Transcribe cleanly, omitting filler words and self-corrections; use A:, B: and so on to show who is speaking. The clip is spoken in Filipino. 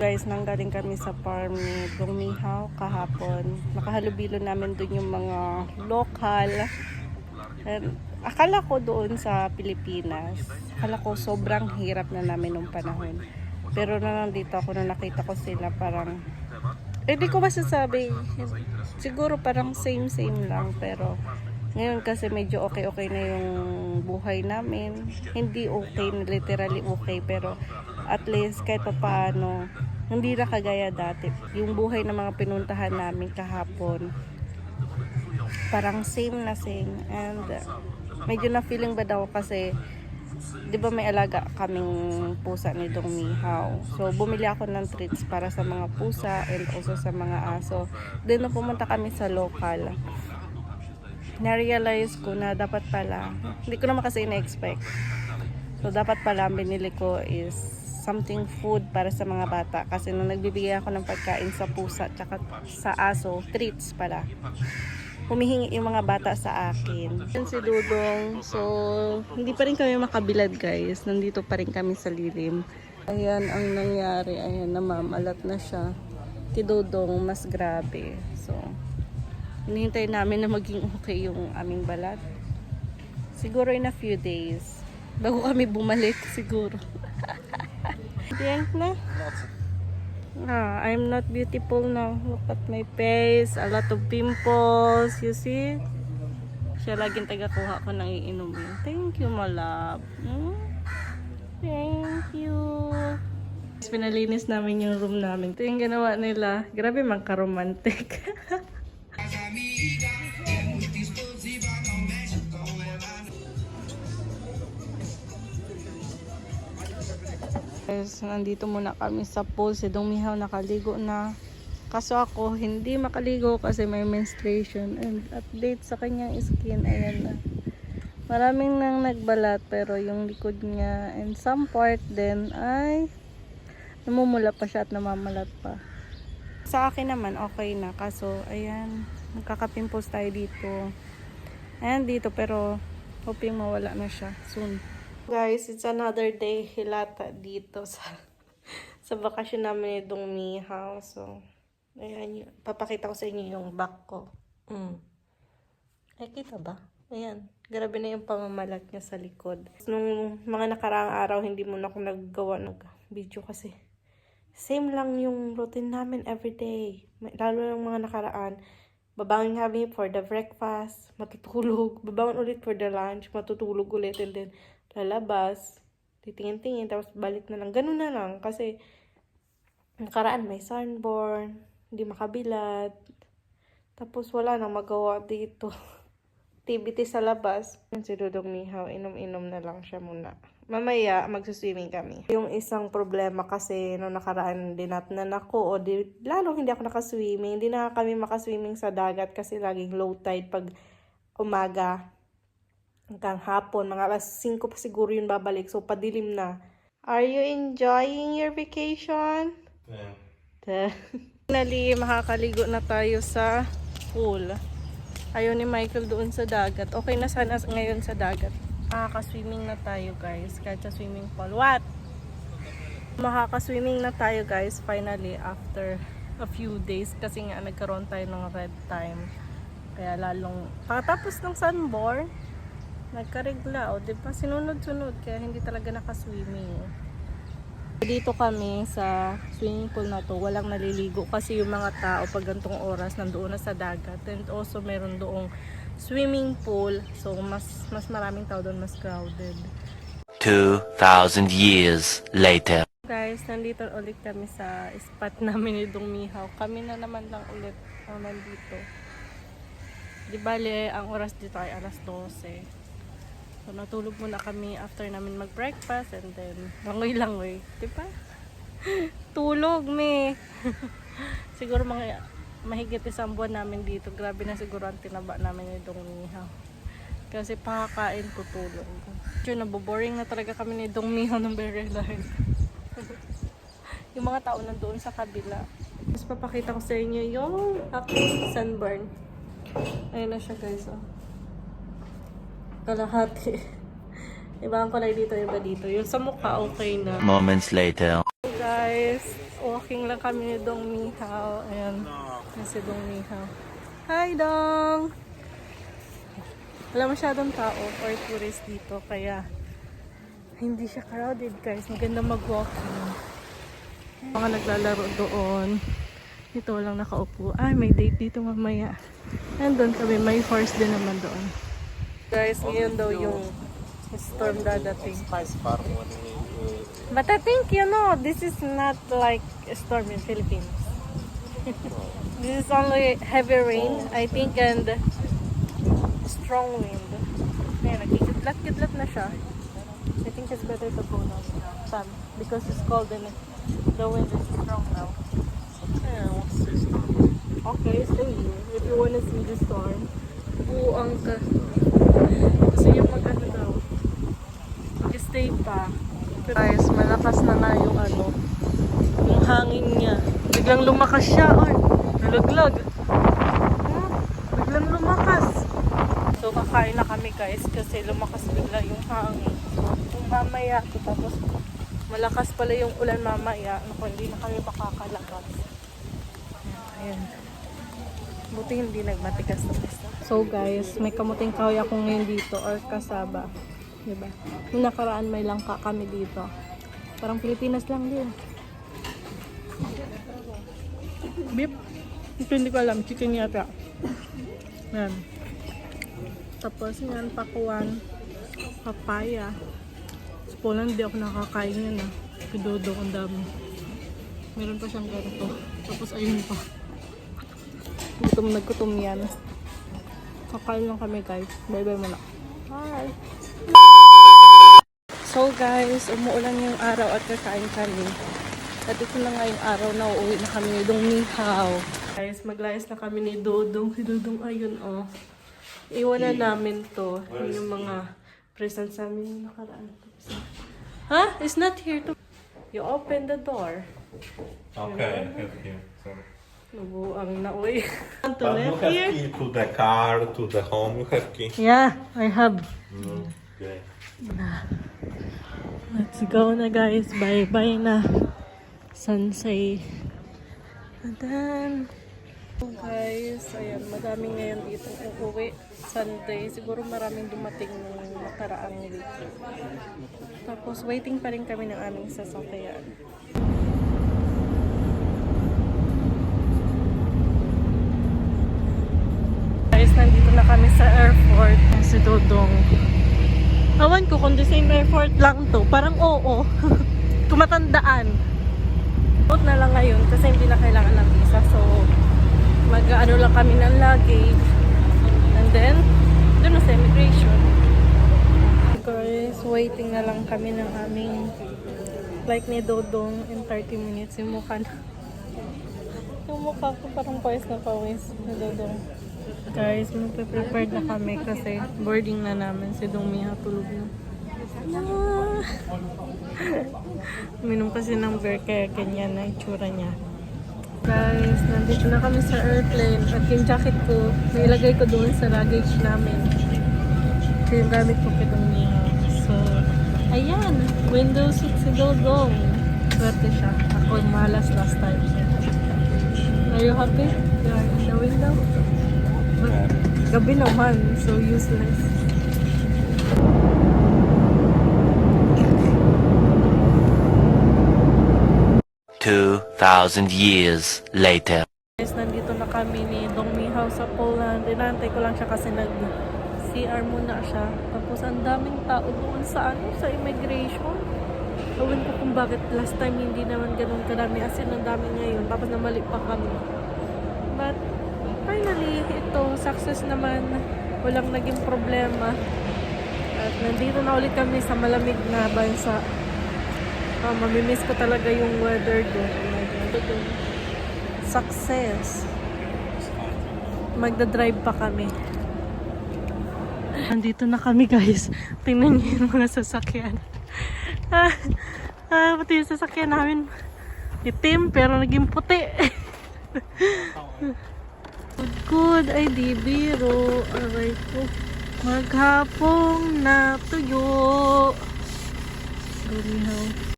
A: Guys, nanggaling kami sa farm ni Dong Mihaw kahapon. Nakahalubilo namin doon yung mga lokal. And akala ko doon sa Pilipinas, akala ko sobrang hirap na namin nung panahon. Pero na nandito ako, na nakita ko sila, parang di ko masasabi, siguro parang same lang, pero ngayon kasi medyo okay na yung buhay namin. Hindi okay, literally okay, pero at least kahit pa paano, hindi na kagaya dati. Yung buhay ng mga pinuntahan namin kahapon, parang same. And medyo na feeling bad ako kasi 'di ba may alaga kaming pusa ni Dong Mihaw. So bumili ako ng treats para sa mga pusa and also sa mga aso. Then nung pumunta kami sa local, na-realize ko na dapat pala, hindi ko naman kasi na-expect. So dapat pala ang binili ko is something food para sa mga bata, kasi nung nagbibigay ako ng pagkain sa pusa tsaka sa aso, treats pala, humihingi yung mga bata sa akin. Yan si Dudong. So, hindi pa rin kami makabilad, guys. Nandito pa rin kami sa lilim. Ayan ang nangyari. Ayan, namamalat na siya. Si Dudong, mas grabe. So, hinihintay namin na maging okay yung aming balat. Siguro in a few days. Bago kami bumalik, siguro. Diyan na. I'm not beautiful now. Look at my face. A lot of pimples. You see? Siya laging taga-kuha ko ng iinumin. Thank you, my love. Thank you. Pinalinis namin yung room namin. Ito yung ginawa nila. Grabe, magka-romantic. Guys, nandito muna kami sa pool. Si Dong Mihaw nakaligo na. Kaso ako hindi makaligo kasi may menstruation. And update sa kanyang skin, ayan na. Maraming nang nagbalat, pero yung likod niya and some part din ay namumula pa siya at namamalat pa. Sa akin naman okay na, kaso ayan, nagkakapimples tayo dito. Ayan dito, pero hoping mawala na siya soon. Guys, it's another day hilata dito sa bakasyon namin ni Dong Mihaw. So, ayan, papakita ko sa inyo yung back ko. Ay, kita ba? Ayan, grabe na yung pamamalat niya sa likod. Nung mga nakaraang araw, hindi muna ako naggawa ng video kasi same lang yung routine namin everyday. Lalo ng mga nakaraan. Babangon kami for the breakfast, matutulog. Babangon ulit for the lunch, matutulog ulit, and then lalabas, titingin-tingin, tapos balik na lang. Ganun na lang. Kasi nakaraan may sunburn, hindi makabilad. Tapos wala nang magawa dito. Activity sa labas. Si Dudong Mihaw, inom-inom na lang siya muna. Mamaya, magsuswimming kami. Yung isang problema kasi, no nakaraan dinatnan ako, lalong hindi ako nakaswimming. Hindi na kami makaswimming sa dagat kasi laging low tide pag umaga. Hanggang hapon, mga alas 5 pa siguro yun babalik. So, padilim na. Are you enjoying your vacation? Yeah. Finally, makakaligo na tayo sa pool. Ayaw ni Michael doon sa dagat. Okay na sana ngayon sa dagat. Makaka-swimming na tayo, guys. Kahit sa swimming pool. What? Makaka-swimming na tayo, guys. Finally, after a few days. Kasi nga, nagkaroon tayo ng red time. Kaya lalong, pagkatapos ng sunburn, nagkarigla, o diba? Sinunod-sunod, kaya hindi talaga nakaswimming. Dito kami sa swimming pool na to, walang naliligo kasi yung mga tao pag gantong oras nandoon na sa dagat. And also meron doong swimming pool, so mas maraming tao doon, mas crowded.
B: 2,000 years later.
A: Guys, nandito ulit kami sa spot namin ni Dong Mihaw. Kami na naman lang ulit ang nandito. Di bale, ang oras dito ay alas 12. So, natulog muna kami after namin mag-breakfast and then langoy-langoy. Diba? Tulog, me! Siguro mga mahigit isang buwan namin dito. Grabe na siguro ang tinaba namin ni Dong Mihaw. Kasi pakakain, tutulog. So, naboboring na talaga kami ni Dong Mihaw ng very life. Yung mga tao nandoon sa kabila. Tapos papakita ko sa inyo yung aking sunburn. Ayun na siya, guys. Oh. Kalahati. Iba ang kulay dito, iba dito. Yung sa mukha, okay na.
B: Moments later.
A: Guys, oh, Walking lang kami ni Dong Mihaw. Ayan. Yan si Dong Mihaw. Hi, Dong! Wala masyadong tao or tourist dito. Kaya hindi siya crowded, guys. Maganda mag-walking. Mga naglalaro doon. Dito walang nakaupo. Ay, may date dito mamaya. And doon kami. May horse din naman doon. Guys, ngayon daw yung storm dadating. But I think, this is not like a storm in Philippines. This is only heavy rain, I think, and strong wind. Ayan, nagkikidlat-kidlat na siya. I think it's better to go now, Sam, because it's cold and the wind is strong now. Okay, stay here. If you wanna see the storm, buang ka. Gusto niya mag-ano daw. Mag-stay pa. Guys, malakas na nga yung yung hangin niya. Biglang lumakas siya. Ay, nalaglag. Biglang lumakas. So, kakain na kami, guys, kasi lumakas bigla yung hangin. Kung mamaya, tapos malakas pala yung ulan mamaya, hindi na kami makakalabas. Ayan. Buti hindi nagmatigas na pista. So, guys, may kamuting kahoy ako ngayon dito, or kasaba. Diba? Nung nakaraan may langka kami dito. Parang Pilipinas lang din. Beef? Ito hindi ko alam. Chicken yata. Yan. Tapos yan, pakuan. Papaya. Sa Poland, di ako nakakain yan. Pidodo, ang dami. Meron pa siyang ganito. Tapos ayun pa. Nagkutom yan. Kakain lang kami, guys. Bye-bye muna. Bye! So guys, umuulan yung araw at kakain kami. At ito na nga yung araw na uuwi na kami ni Dong Mihaw. Guys, maglayas na kami ni Dodong. Si Dodong ayun Iwan na namin to. Yung mga presents namin yung nakaraan. Huh? It's not here to... You open the door.
C: Okay, have here. Sorry.
A: Nabuang na uwi.
C: But you have key to the car, to the home, you have key.
A: Yeah, I have.
C: Okay.
A: Let's go na, guys. Bye-bye na. Sansay. And then, guys, ayan, madami ngayon dito uuwi. Sunday. Siguro maraming dumating nung nakaraang week. Tapos, waiting pa rin kami ng aming sasakyan. Guys, nandito na kami sa airport. Si Dodong. Awan ko kung the same airport lang to. Parang oo. Kumatandaan. Out na lang ngayon kasi hindi na kailangan ng visa. So, mag-ano lang kami ng luggage. And then, doon na sa immigration. Guys, waiting na lang kami ng aming flight ni Dodong in 30 minutes. Yung mukha na. Yung mukha ko parang pawis na pawis ni Dodong. Guys, magpe-prepared na kami kasi boarding na namin. Si Dong Mihaw tulog na. Minom kasi ng beer kaya ganyan na itsura niya. Guys, nandito na kami sa airplane at yung jacket ko, nailagay ko doon sa luggage namin. Ito yung gamit ko kay Dong Mihaw. So, ayan, window seat si Dodong. Swerte siya. Ako malas last time. Are you happy? You are in the window? But gabi naman, so useless.
B: $2,000 years later.
A: Guys, nandito na kami ni Dong Mihaw sa Poland. Inantay ko lang siya kasi nag-CR muna siya. Tapos ang daming tao doon sa sa immigration. Gawin ko kung bakit last time hindi naman ganun karami. As in, ang dami ngayon. Tapos namali pa kami. But finally, ito, success naman. Walang naging problema. At nandito na ulit kami sa malamig na bansa. Mamimiss ko talaga yung weather doon. Success. Magdadrive pa kami. Nandito na kami, guys. Tingnan niyo yung mga sasakyan. Pati yung sasakyan namin. Itim, pero naging puti. Good, ay di biro. Aray ko. Maghapong natuyo. Gumihaw.